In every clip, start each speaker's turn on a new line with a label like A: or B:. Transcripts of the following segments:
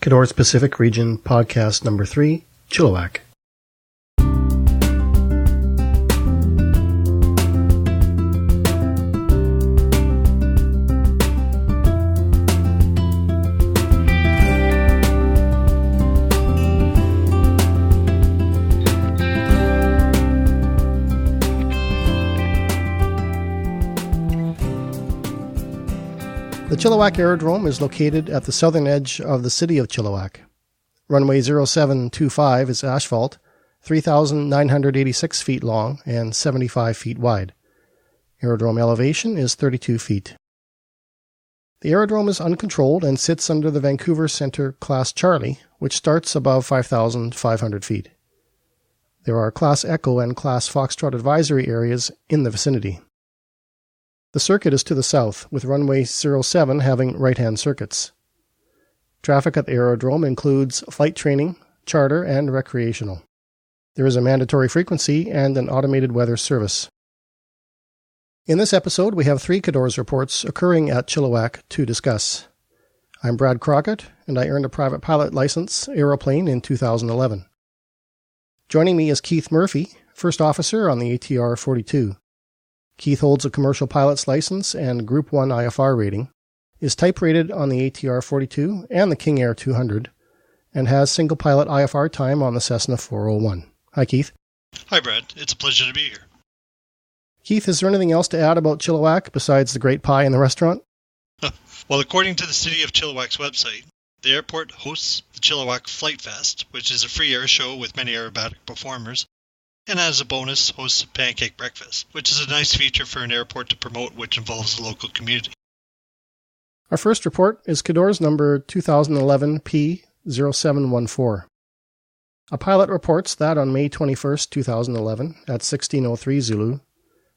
A: Cador's Pacific Region Podcast Number 3, Chilliwack. The Chilliwack Aerodrome is located at the southern edge of the city of Chilliwack. Runway 0725 is asphalt, 3,986 feet long and 75 feet wide. Aerodrome elevation is 32 feet. The aerodrome is uncontrolled and sits under the Vancouver Centre Class Charlie, which starts above 5,500 feet. There are Class Echo and Class Foxtrot advisory areas in the vicinity. The circuit is to the south, with runway 07 having right-hand circuits. Traffic at the aerodrome includes flight training, charter, and recreational. There is a mandatory frequency and an automated weather service. In this episode, we have 3 Cador's reports occurring at Chilliwack to discuss. I'm Brad Crockett, and I earned a private pilot license aeroplane in 2011. Joining me is Keith Murphy, first officer on the ATR-42. Keith holds a commercial pilot's license and Group 1 IFR rating, is type-rated on the ATR-42 and the King Air 200, and has single-pilot IFR time on the Cessna 401. Hi, Keith.
B: Hi, Brad. It's a pleasure to be here.
A: Keith, is there anything else to add about Chilliwack besides the great pie in the restaurant?
B: Well, according to the City of Chilliwack's website, the airport hosts the Chilliwack Flight Fest, which is a free air show with many aerobatic performers, and as a bonus, hosts a pancake breakfast, which is a nice feature for an airport to promote which involves the local community.
A: Our first report is Cador's number 2011 P0714. A pilot reports that on May 21, 2011, at 16:03 Zulu,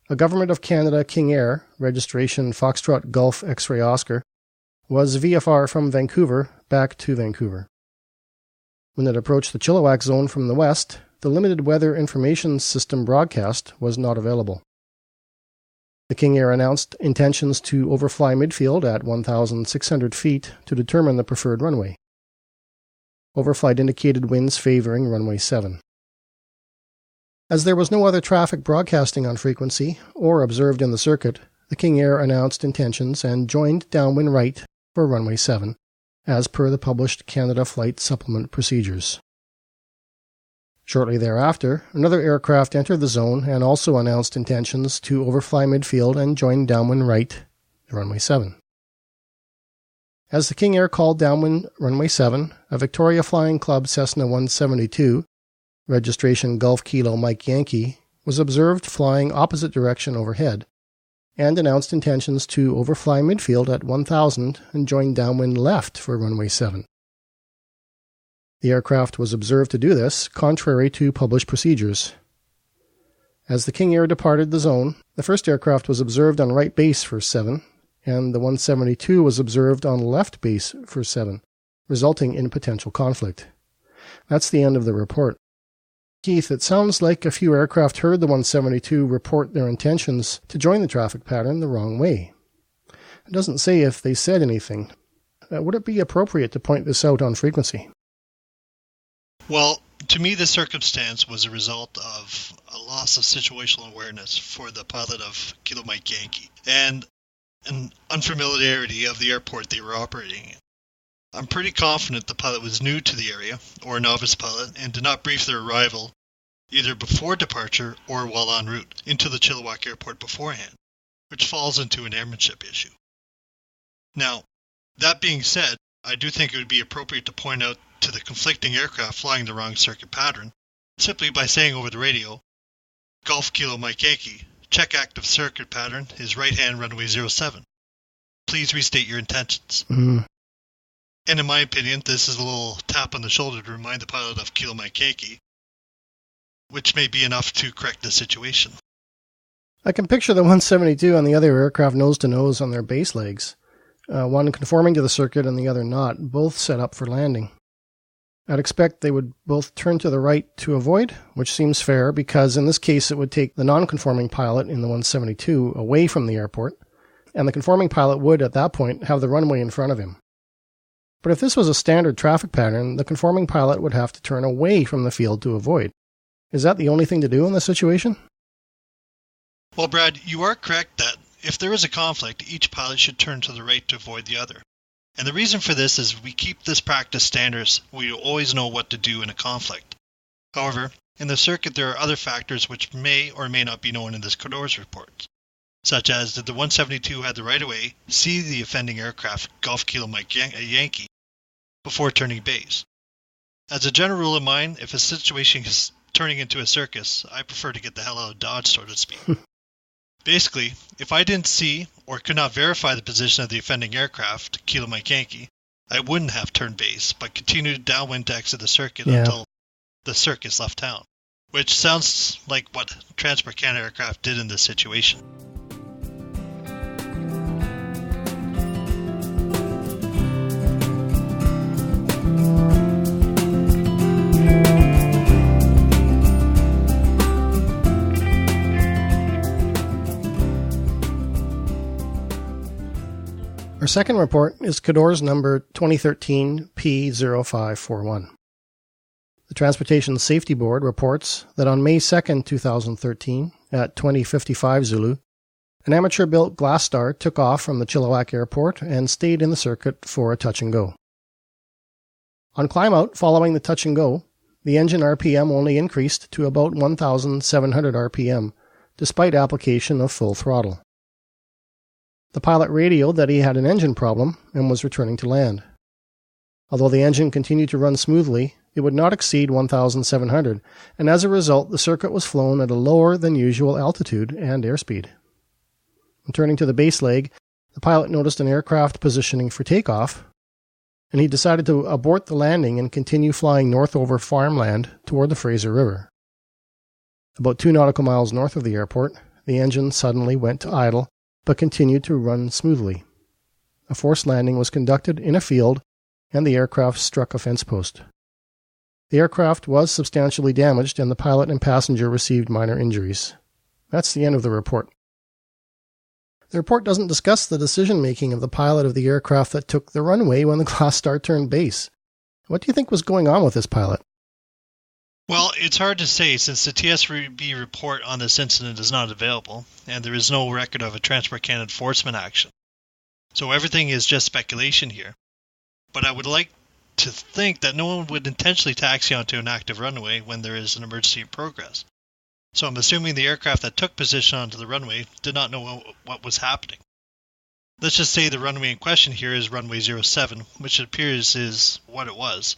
A: a Government of Canada King Air, registration Foxtrot Golf X-Ray Oscar, was VFR from Vancouver back to Vancouver. When it approached the Chilliwack zone from the west, the Limited Weather Information System broadcast was not available. The King Air announced intentions to overfly midfield at 1,600 feet to determine the preferred runway. Overflight indicated winds favoring runway 7. As there was no other traffic broadcasting on frequency or observed in the circuit, the King Air announced intentions and joined downwind right for runway 7, as per the published Canada Flight Supplement procedures. Shortly thereafter, another aircraft entered the zone and also announced intentions to overfly midfield and join downwind right, runway 7. As the King Air called downwind runway 7, a Victoria Flying Club Cessna 172, registration Golf Kilo Mike Yankee, was observed flying opposite direction overhead, and announced intentions to overfly midfield at 1,000 and join downwind left for runway 7. The aircraft was observed to do this, contrary to published procedures. As the King Air departed the zone, the first aircraft was observed on right base for 7, and the 172 was observed on left base for 7, resulting in potential conflict. That's the end of the report. Keith, it sounds like a few aircraft heard the 172 report their intentions to join the traffic pattern the wrong way. It doesn't say if they said anything. Would it be appropriate to point this out on frequency?
B: Well, to me, this circumstance was a result of a loss of situational awareness for the pilot of Kilo Mike Yankee and an unfamiliarity of the airport they were operating in. I'm pretty confident the pilot was new to the area, or a novice pilot, and did not brief their arrival either before departure or while en route into the Chilliwack Airport beforehand, which falls into an airmanship issue. Now, that being said, I do think it would be appropriate to point out to the conflicting aircraft flying the wrong circuit pattern, simply by saying over the radio, Golf Kilo Mike Yankee, check active circuit pattern is right-hand runway 07. Please restate your intentions. And in my opinion, this is a little tap on the shoulder to remind the pilot of Kilo Mike Yankee, which may be enough to correct the situation.
A: I can picture the 172 and the other aircraft nose-to-nose on their base legs, one conforming to the circuit and the other not, both set up for landing. I'd expect they would both turn to the right to avoid, which seems fair because in this case it would take the non-conforming pilot in the 172 away from the airport, and the conforming pilot would, at that point, have the runway in front of him. But if this was a standard traffic pattern, the conforming pilot would have to turn away from the field to avoid. Is that the only thing to do in this situation?
B: Well, Brad, you are correct that if there is a conflict, each pilot should turn to the right to avoid the other. And the reason for this is we keep this practice standards. We always know what to do in a conflict. However, in the circuit there are other factors which may or may not be known in this Cador's report, such as did the 172 have the right-of-way see the offending aircraft Golf Kilo Mike Yankee before turning base. As a general rule of mine, if a situation is turning into a circus, I prefer to get the hell out of Dodge, so to speak. Basically, if I didn't see or could not verify the position of the offending aircraft, Kilo Mike Yankee, I wouldn't have turned base, but continued downwind to exit the circuit until the circus left town, which sounds like what Transport Canada aircraft did in this situation.
A: Our second report is Cador's number 2013 P0541. The Transportation Safety Board reports that on May 2, 2013, at 20:55 Zulu, an amateur-built Glastar took off from the Chilliwack Airport and stayed in the circuit for a touch-and-go. On climb-out following the touch-and-go, the engine RPM only increased to about 1,700 RPM, despite application of full throttle. The pilot radioed that he had an engine problem and was returning to land. Although the engine continued to run smoothly, it would not exceed 1,700, and as a result, the circuit was flown at a lower than usual altitude and airspeed. Returning to the base leg, the pilot noticed an aircraft positioning for takeoff, and he decided to abort the landing and continue flying north over farmland toward the Fraser River. About 2 nautical miles north of the airport, the engine suddenly went to idle, but continued to run smoothly. A forced landing was conducted in a field, and the aircraft struck a fence post. The aircraft was substantially damaged, and the pilot and passenger received minor injuries. That's the end of the report. The report doesn't discuss the decision-making of the pilot of the aircraft that took the runway when the Glastar turned base. What do you think was going on with this pilot?
B: Well, it's hard to say since the TSB report on this incident is not available, and there is no record of a Transport Canada enforcement action. So everything is just speculation here. But I would like to think that no one would intentionally taxi onto an active runway when there is an emergency in progress. So I'm assuming the aircraft that took position onto the runway did not know what was happening. Let's just say the runway in question here is runway 07, which it appears is what it was.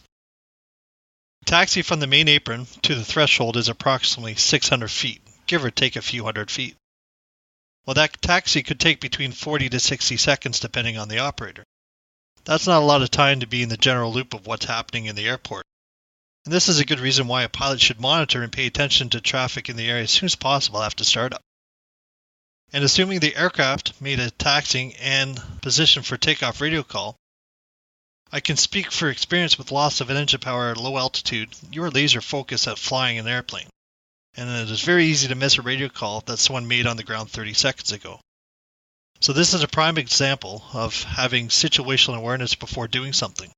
B: Taxi from the main apron to the threshold is approximately 600 feet, give or take a few hundred feet. Well, that taxi could take between 40 to 60 seconds depending on the operator. That's not a lot of time to be in the general loop of what's happening in the airport. And this is a good reason why a pilot should monitor and pay attention to traffic in the area as soon as possible after startup. And assuming the aircraft made a taxiing and position for takeoff radio call, I can speak for experience with loss of engine power at low altitude. You are laser focused at flying an airplane, and it is very easy to miss a radio call that's the one made on the ground 30 seconds ago. So this is a prime example of having situational awareness before doing something.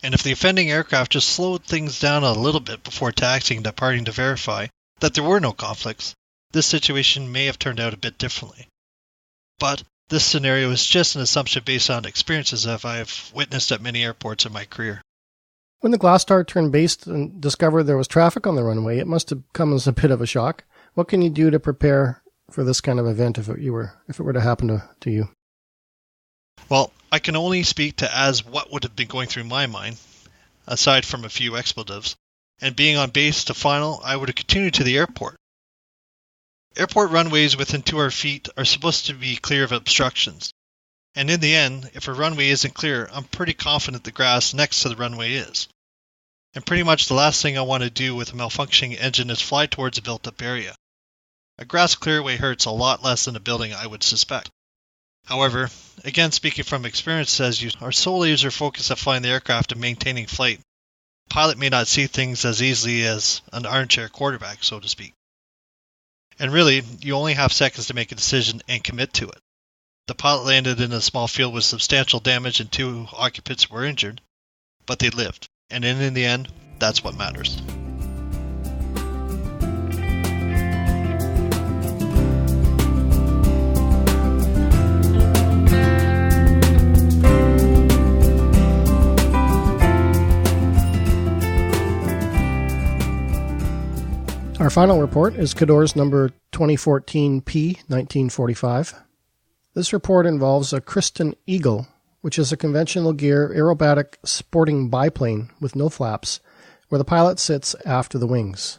B: And if the offending aircraft just slowed things down a little bit before taxiing and departing to verify that there were no conflicts, this situation may have turned out a bit differently. But this scenario is just an assumption based on experiences that I've witnessed at many airports in my career.
A: When the Glastar turned base and discovered there was traffic on the runway, it must have come as a bit of a shock. What can you do to prepare for this kind of event if it were to happen to you?
B: Well, I can only speak to as what would have been going through my mind, aside from a few expletives. And being on base to final, I would have continued to the airport. Airport runways within 200 feet are supposed to be clear of obstructions. And in the end, if a runway isn't clear, I'm pretty confident the grass next to the runway is. And pretty much the last thing I want to do with a malfunctioning engine is fly towards a built-up area. A grass clearway hurts a lot less than a building, I would suspect. However, again speaking from experience, as you are so laser focused at flying the aircraft and maintaining flight, the pilot may not see things as easily as an armchair quarterback, so to speak. And really, you only have seconds to make a decision and commit to it. The pilot landed in a small field with substantial damage and 2 occupants were injured, but they lived. And in the end, that's what matters.
A: Our final report is Cador's number 2014 P1945. This report involves a Christen Eagle, which is a conventional gear aerobatic sporting biplane with no flaps, where the pilot sits after the wings.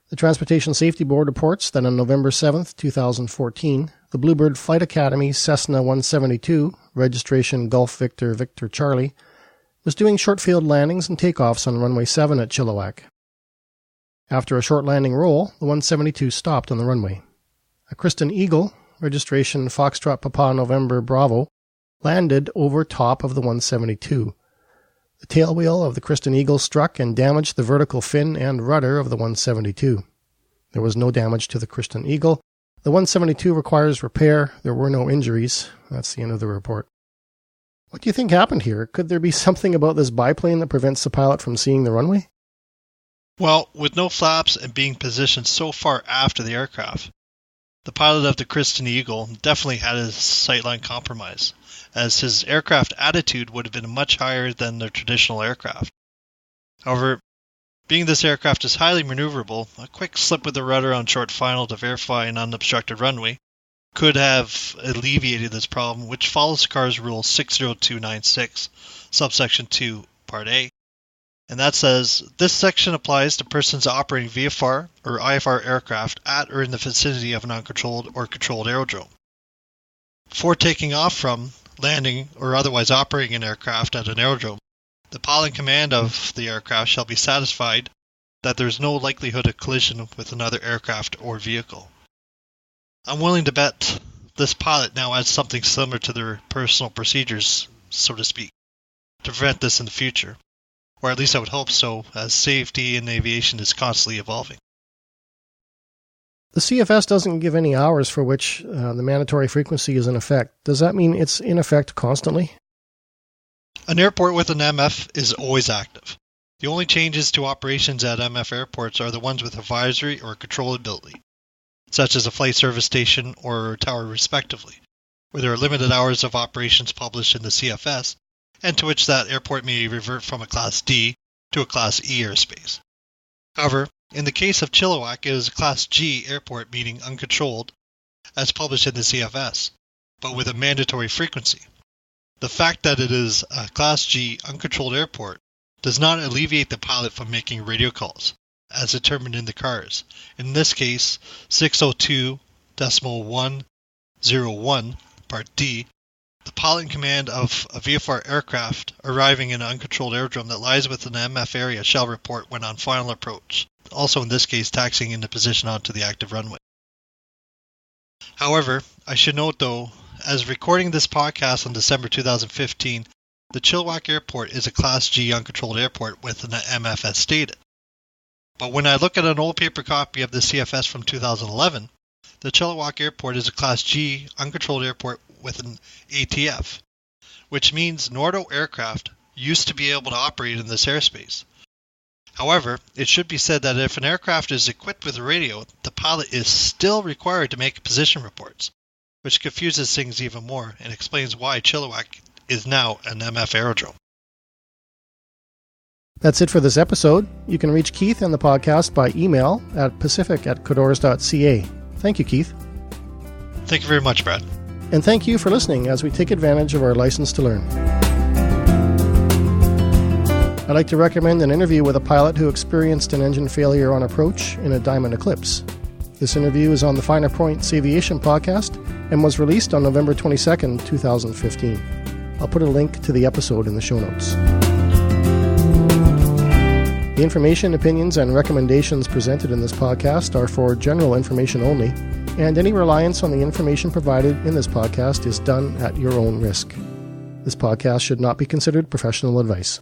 A: The Transportation Safety Board reports that on November 7, 2014, the Bluebird Flight Academy Cessna 172, registration Golf Victor Victor Charlie, was doing short-field landings and takeoffs on runway 7 at Chilliwack. After a short landing roll, the 172 stopped on the runway. A Christen Eagle, registration Foxtrot Papa November Bravo, landed over top of the 172. The tail wheel of the Christen Eagle struck and damaged the vertical fin and rudder of the 172. There was no damage to the Christen Eagle. The 172 requires repair. There were no injuries. That's the end of the report. What do you think happened here? Could there be something about this biplane that prevents the pilot from seeing the runway?
B: Well, with no flaps and being positioned so far after the aircraft, the pilot of the Christen Eagle definitely had his sightline compromised, as his aircraft attitude would have been much higher than the traditional aircraft. However, being this aircraft is highly maneuverable, a quick slip with the rudder on short final to verify an unobstructed runway could have alleviated this problem, which follows CARS Rule 60296, subsection 2, Part A. And that says, this section applies to persons operating VFR or IFR aircraft at or in the vicinity of an uncontrolled or controlled aerodrome. Before taking off from, landing, or otherwise operating an aircraft at an aerodrome, the pilot in command of the aircraft shall be satisfied that there is no likelihood of collision with another aircraft or vehicle. I'm willing to bet this pilot now adds something similar to their personal procedures, so to speak, to prevent this in the future. Or at least I would hope so, as safety in aviation is constantly evolving.
A: The CFS doesn't give any hours for which the mandatory frequency is in effect. Does that mean it's in effect constantly?
B: An airport with an MF is always active. The only changes to operations at MF airports are the ones with advisory or controllability, such as a flight service station or tower respectively, where there are limited hours of operations published in the CFS, and to which that airport may revert from a Class D to a Class E airspace. However, in the case of Chilliwack, it is a Class G airport, meaning uncontrolled, as published in the CFS, but with a mandatory frequency. The fact that it is a Class G uncontrolled airport does not alleviate the pilot from making radio calls, as determined in the CARS. In this case, 602.101, Part D, the pilot in command of a VFR aircraft arriving in an uncontrolled aerodrome that lies within an MF area shall report when on final approach, also in this case taxiing into position onto the active runway. However, I should note though, as recording this podcast on December 2015, the Chilliwack Airport is a Class G uncontrolled airport with an MF as stated. But when I look at an old paper copy of the CFS from 2011, the Chilliwack Airport is a Class G uncontrolled airport with an ATF, which means Nordo aircraft used to be able to operate in this airspace. However, it should be said that if an aircraft is equipped with a radio, the pilot is still required to make position reports, which confuses things even more and explains why Chilliwack is now an MF aerodrome.
A: That's it for this episode. You can reach Keith and the podcast by email at pacific@cadors.ca. Thank you, Keith.
B: Thank you very much, Brad.
A: And thank you for listening as we take advantage of our license to learn. I'd like to recommend an interview with a pilot who experienced an engine failure on approach in a Diamond Eclipse. This interview is on the Finer Points Aviation podcast and was released on November 22nd, 2015. I'll put a link to the episode in the show notes. The information, opinions, and recommendations presented in this podcast are for general information only, and any reliance on the information provided in this podcast is done at your own risk. This podcast should not be considered professional advice.